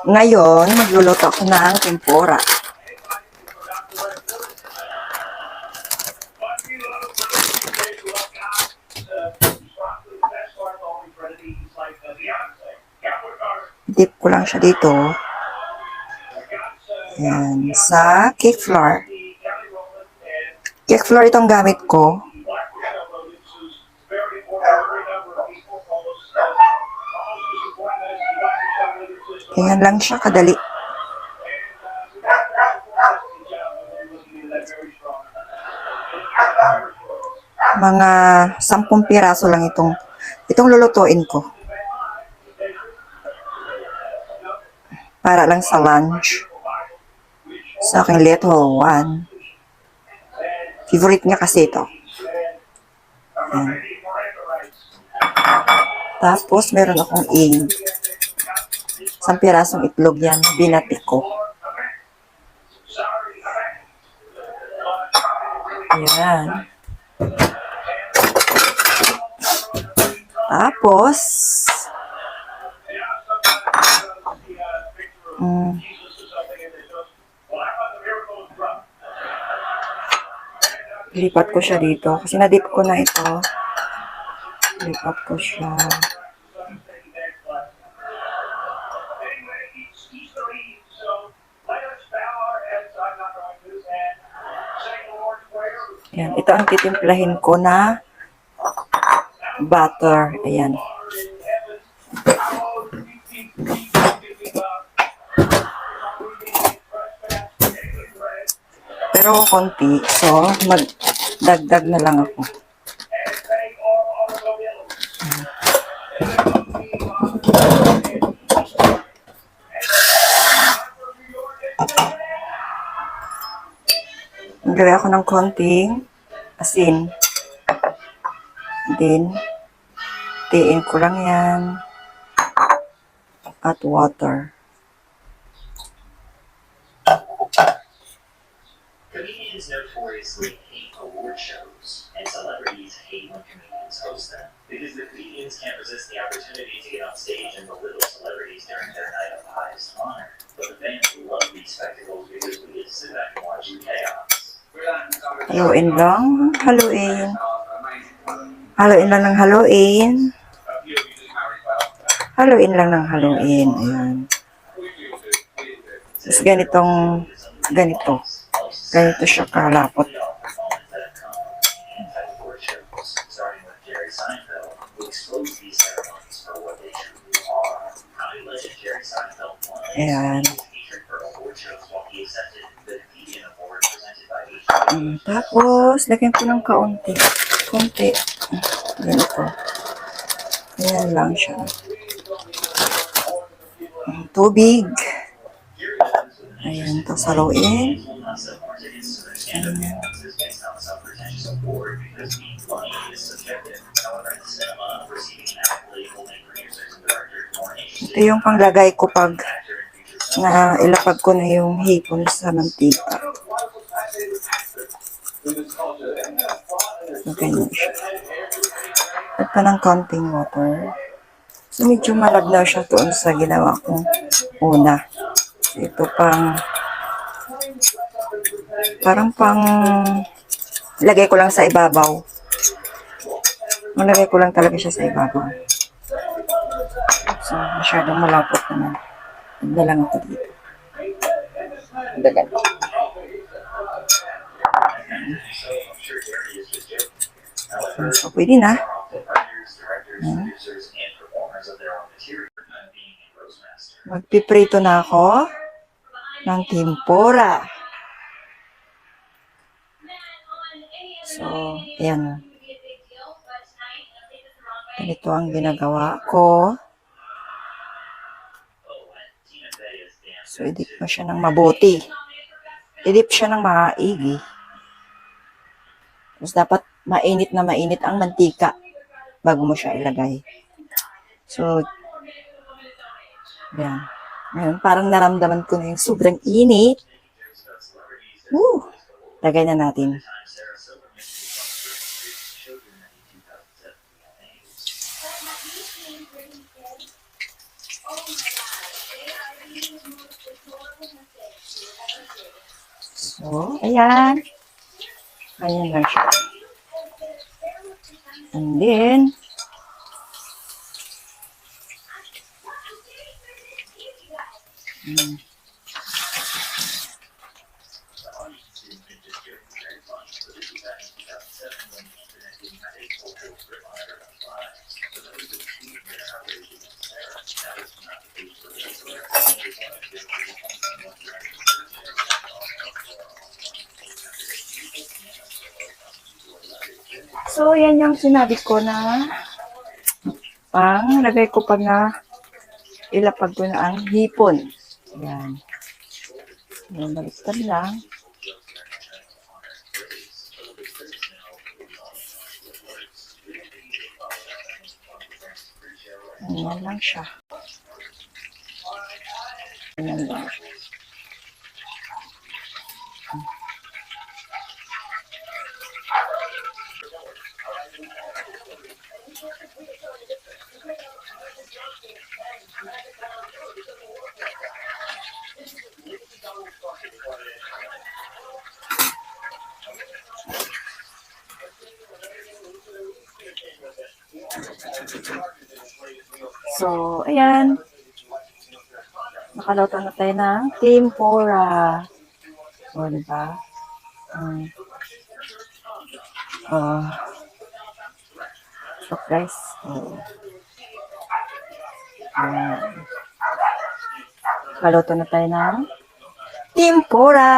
Ngayon, magluluto ako ng tempura. Dip ko lang siya dito. Ayan, sa cake flour. Cake flour itong gamit ko. Ganyan lang siya kadali. Mga 10 piraso lang itong lulutuin ko. Para lang sa lunch. Sa aking little one. Favorite niya kasi ito. Ayan. Tapos meron akong egg. 10 pirasong itlog yan. Binati ko. Ayan. Tapos, lipat ko siya dito. Kasi na-dip ko na ito. Lipat ko siya. Ayan. Ito ang titimplahin ko na butter. Ayan. Pero konti. So, magdagdag na lang ako. Maglagay ako ng konting asin. Then, tiin ko lang yan. At water. Comedians notoriously hate award shows, and celebrities hate when comedians host them, because the comedians can't resist the opportunity to get on stage and belittle celebrities during their night of highest honor. But the fans love these spectacles because we get to sit back and watch the chaos. Haluin lang. Haluin. Haluin lang ng haluin. Haluin lang ng haluin. Ayan. Tapos ganito siya kalapot. Ayan. Tapos, lagyan ko ng konti. Ganito. Ayan lang siya. Tubig. Ayan, tapos haluin. Ito yung panglagay ko pag ilapag ko na yung hipon sa mantika. So, ganyan siya. At pa ng konting water. So, medyo malagnaw siya doon sa ginawa kong una. Ito parang lagay ko lang sa ibabaw. Malagay ko lang talaga siya sa ibabaw. So, masyadong malapot naman. Handa lang ako dito. Dagan. So, pwede na. Magpiprito na ako ng tempura. So, ayan. Ganito ang ginagawa ko. So, idip mo siya ng mabuti. Idip siya ng maigi. Tapos, dapat mainit na mainit ang mantika bago mo siya ilagay. So, yan. Ngayon, parang naramdaman ko na yung sobrang init. Woo! Lagay na natin. So, ayan. Ayan lang siya. And then, so, yan yung sinabi ko na lagay ko pag na ilapag ko na ang hipon. Ayan. Ayan, baliktad lang. Ayan lang siya. Ayan lang. So, ayan. Nakaluto na tayo ng tempura. O, diba? So, guys. Ayan. Nakaluto na tayo ng tempura.